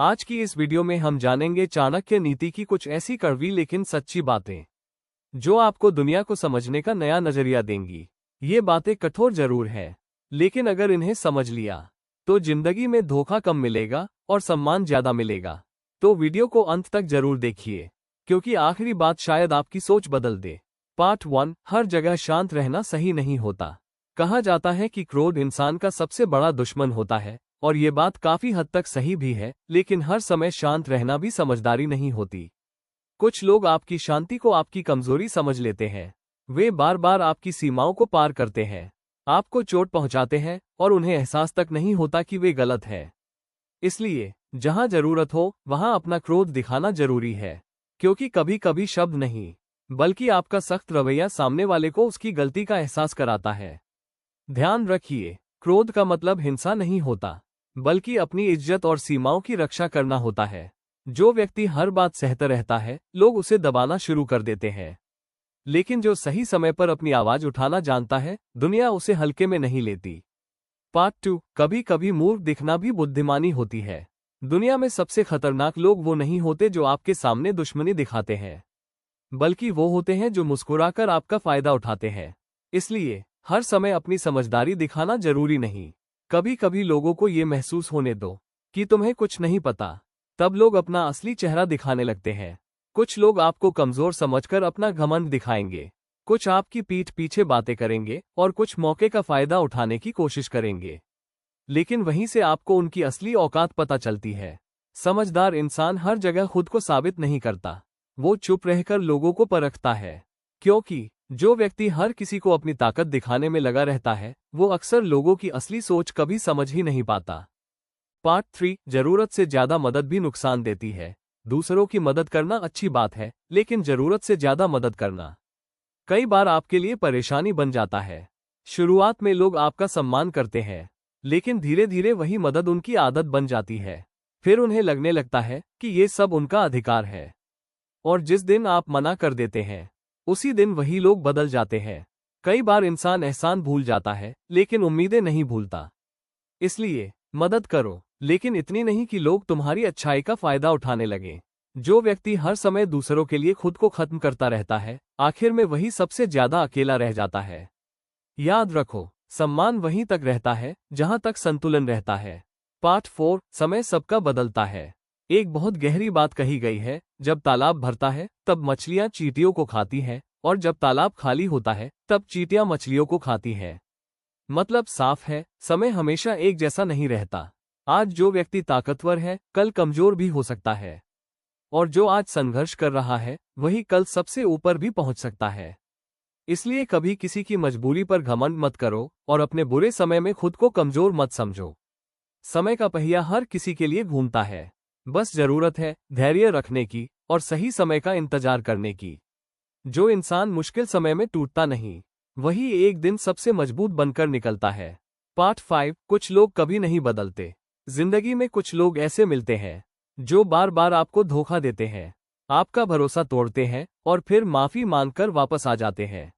आज की इस वीडियो में हम जानेंगे चाणक्य नीति की कुछ ऐसी कड़वी लेकिन सच्ची बातें जो आपको दुनिया को समझने का नया नजरिया देंगी। ये बातें कठोर जरूर है, लेकिन अगर इन्हें समझ लिया तो जिंदगी में धोखा कम मिलेगा और सम्मान ज्यादा मिलेगा। तो वीडियो को अंत तक जरूर देखिए, क्योंकि आखिरी बात शायद आपकी सोच बदल दे। पार्ट 1। हर जगह शांत रहना सही नहीं होता। कहा जाता है कि क्रोध इंसान का सबसे बड़ा दुश्मन होता है, और ये बात काफी हद तक सही भी है, लेकिन हर समय शांत रहना भी समझदारी नहीं होती। कुछ लोग आपकी शांति को आपकी कमजोरी समझ लेते हैं। वे बार बार आपकी सीमाओं को पार करते हैं, आपको चोट पहुंचाते हैं और उन्हें एहसास तक नहीं होता कि वे गलत हैं। इसलिए जहां जरूरत हो वहां अपना क्रोध दिखाना जरूरी है, क्योंकि कभी कभी शब्द नहीं बल्कि आपका सख्त रवैया सामने वाले को उसकी गलती का एहसास कराता है। ध्यान रखिए, क्रोध का मतलब हिंसा नहीं होता, बल्कि अपनी इज्जत और सीमाओं की रक्षा करना होता है। जो व्यक्ति हर बात सहता रहता है, लोग उसे दबाना शुरू कर देते हैं। लेकिन जो सही समय पर अपनी आवाज उठाना जानता है, दुनिया उसे हल्के में नहीं लेती। पार्ट 2। कभी कभी मूर्ख दिखना भी बुद्धिमानी होती है। दुनिया में सबसे खतरनाक लोग वो नहीं होते जो आपके सामने दुश्मनी दिखाते हैं, बल्कि वो होते हैं जो मुस्कुराकर आपका फायदा उठाते हैं। इसलिए हर समय अपनी समझदारी दिखाना जरूरी नहीं। कभी कभी लोगों को ये महसूस होने दो कि तुम्हें कुछ नहीं पता, तब लोग अपना असली चेहरा दिखाने लगते हैं। कुछ लोग आपको कमजोर समझकर अपना घमंड दिखाएंगे, कुछ आपकी पीठ पीछे बातें करेंगे और कुछ मौके का फायदा उठाने की कोशिश करेंगे। लेकिन वहीं से आपको उनकी असली औकात पता चलती है। समझदार इंसान हर जगह खुद को साबित नहीं करता, वो चुप रहकर लोगों को परखता है, क्योंकि जो व्यक्ति हर किसी को अपनी ताकत दिखाने में लगा रहता है, वो अक्सर लोगों की असली सोच कभी समझ ही नहीं पाता। पार्ट 3। जरूरत से ज्यादा मदद भी नुकसान देती है। दूसरों की मदद करना अच्छी बात है, लेकिन जरूरत से ज्यादा मदद करना कई बार आपके लिए परेशानी बन जाता है। शुरुआत में लोग आपका सम्मान करते हैं, लेकिन धीरे धीरे वही मदद उनकी आदत बन जाती है। फिर उन्हें लगने लगता है कि ये सब उनका अधिकार है, और जिस दिन आप मना कर देते हैं, उसी दिन वही लोग बदल जाते हैं। कई बार इंसान एहसान भूल जाता है, लेकिन उम्मीदें नहीं भूलता। इसलिए मदद करो, लेकिन इतनी नहीं कि लोग तुम्हारी अच्छाई का फायदा उठाने लगें। जो व्यक्ति हर समय दूसरों के लिए खुद को खत्म करता रहता है, आखिर में वही सबसे ज्यादा अकेला रह जाता है। याद रखो, सम्मान वहीं तक रहता है जहां तक संतुलन रहता है। पार्ट 4। समय सबका बदलता है। एक बहुत गहरी बात कही गई है, जब तालाब भरता है तब मछलियां चींटियों को खाती हैं, और जब तालाब खाली होता है तब चींटियां मछलियों को खाती हैं। मतलब साफ है, समय हमेशा एक जैसा नहीं रहता। आज जो व्यक्ति ताकतवर है, कल कमजोर भी हो सकता है, और जो आज संघर्ष कर रहा है, वही कल सबसे ऊपर भी पहुंच सकता है। इसलिए कभी किसी की मजबूरी पर घमंड मत करो, और अपने बुरे समय में खुद को कमजोर मत समझो। समय का पहिया हर किसी के लिए घूमता है, बस जरूरत है धैर्य रखने की और सही समय का इंतजार करने की। जो इंसान मुश्किल समय में टूटता नहीं, वही एक दिन सबसे मजबूत बनकर निकलता है। पार्ट 5। कुछ लोग कभी नहीं बदलते। जिंदगी में कुछ लोग ऐसे मिलते हैं जो बार बार आपको धोखा देते हैं, आपका भरोसा तोड़ते हैं और फिर माफी मांगकर वापस आ जाते हैं।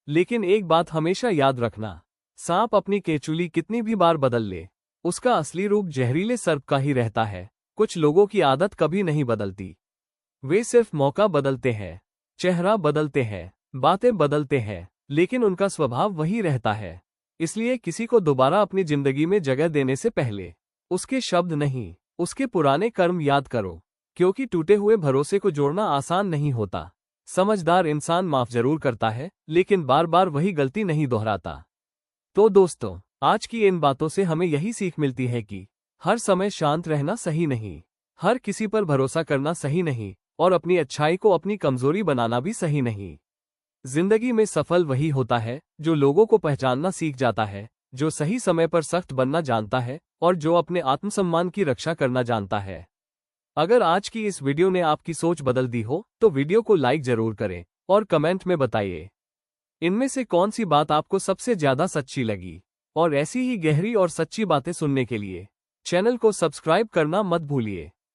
लेकिन एक बात हमेशा याद रखना, सांप अपनी केचुली कितनी भी बार बदल ले, उसका असली रूप जहरीले सर्प का ही रहता है। कुछ लोगों की आदत कभी नहीं बदलती, वे सिर्फ मौका बदलते हैं, चेहरा बदलते हैं, बातें बदलते हैं, लेकिन उनका स्वभाव वही रहता है। इसलिए किसी को दोबारा अपनी जिंदगी में जगह देने से पहले उसके शब्द नहीं, उसके पुराने कर्म याद करो, क्योंकि टूटे हुए भरोसे को जोड़ना आसान नहीं होता। समझदार इंसान माफ जरूर करता है, लेकिन बार बार वही गलती नहीं दोहराता। तो दोस्तों, आज की इन बातों से हमें यही सीख मिलती है कि हर समय शांत रहना सही नहीं, हर किसी पर भरोसा करना सही नहीं, और अपनी अच्छाई को अपनी कमजोरी बनाना भी सही नहीं। जिंदगी में सफल वही होता है जो लोगों को पहचानना सीख जाता है, जो सही समय पर सख्त बनना जानता है, और जो अपने आत्मसम्मान की रक्षा करना जानता है। अगर आज की इस वीडियो ने आपकी सोच बदल दी हो, तो वीडियो को लाइक जरूर करें और कमेंट में बताइए इनमें से कौन सी बात आपको सबसे ज्यादा सच्ची लगी। और ऐसी ही गहरी और सच्ची बातें सुनने के लिए चैनल को सब्सक्राइब करना मत भूलिए।